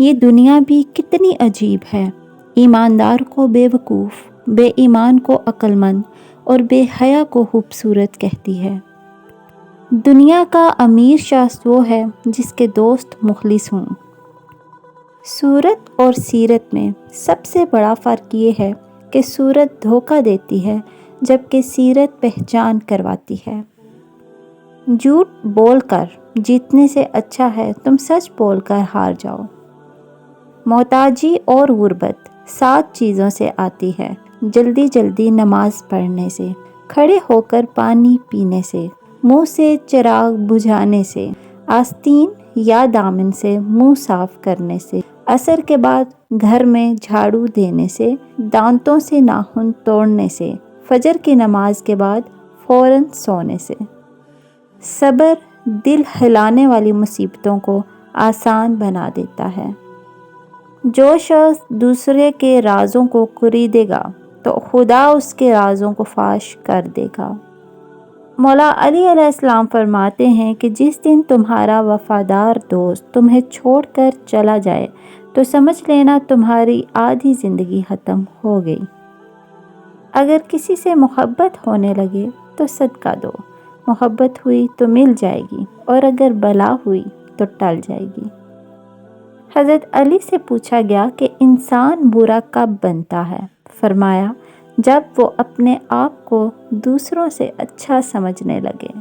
یہ دنیا بھی کتنی عجیب ہے، ایماندار کو بیوقوف، بے ایمان کو عقل مند اور بے حیا کو خوبصورت کہتی ہے۔ دنیا کا امیر شخص وہ ہے جس کے دوست مخلص ہوں۔ صورت اور سیرت میں سب سے بڑا فرق یہ ہے کہ صورت دھوکہ دیتی ہے جبکہ سیرت پہچان کرواتی ہے۔ جھوٹ بول کر جیتنے سے اچھا ہے تم سچ بول کر ہار جاؤ۔ محتاجی اور غربت 7 چیزوں سے آتی ہے، جلدی جلدی نماز پڑھنے سے، کھڑے ہو کر پانی پینے سے، منہ سے چراغ بجھانے سے، آستین یا دامن سے منہ صاف کرنے سے، عصر کے بعد گھر میں جھاڑو دینے سے، دانتوں سے ناخن توڑنے سے، فجر کی نماز کے بعد فوراً سونے سے۔ صبر دل ہلانے والی مصیبتوں کو آسان بنا دیتا ہے۔ جو شخص دوسرے کے رازوں کو خریدے گا تو خدا اس کے رازوں کو فاش کر دے گا۔ مولا علی علیہ السلام فرماتے ہیں کہ جس دن تمہارا وفادار دوست تمہیں چھوڑ کر چلا جائے تو سمجھ لینا تمہاری آدھی زندگی ختم ہو گئی۔ اگر کسی سے محبت ہونے لگے تو صدقہ دو، محبت ہوئی تو مل جائے گی اور اگر بلا ہوئی تو ٹل جائے گی۔ حضرت علی سے پوچھا گیا کہ انسان برا کب بنتا ہے؟ فرمایا جب وہ اپنے آپ کو دوسروں سے اچھا سمجھنے لگے۔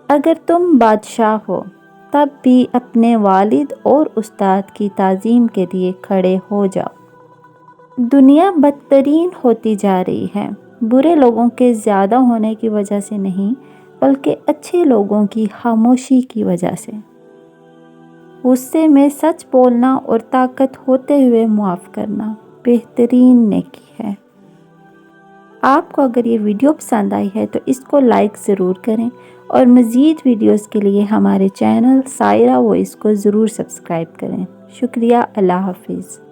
اگر تم بادشاہ ہو تب بھی اپنے والد اور استاد کی تعظیم کے لیے کھڑے ہو جاؤ۔ دنیا بدترین ہوتی جا رہی ہے، برے لوگوں کے زیادہ ہونے کی وجہ سے نہیں بلکہ اچھے لوگوں کی خاموشی کی وجہ سے۔ غصے میں سچ بولنا اور طاقت ہوتے ہوئے معاف کرنا بہترین نیکی ہے۔ آپ کو اگر یہ ویڈیو پسند آئی ہے تو اس کو لائک ضرور کریں اور مزید ویڈیوز کے لیے ہمارے چینل سائرہ وائس کو ضرور سبسکرائب کریں۔ شکریہ، اللہ حافظ۔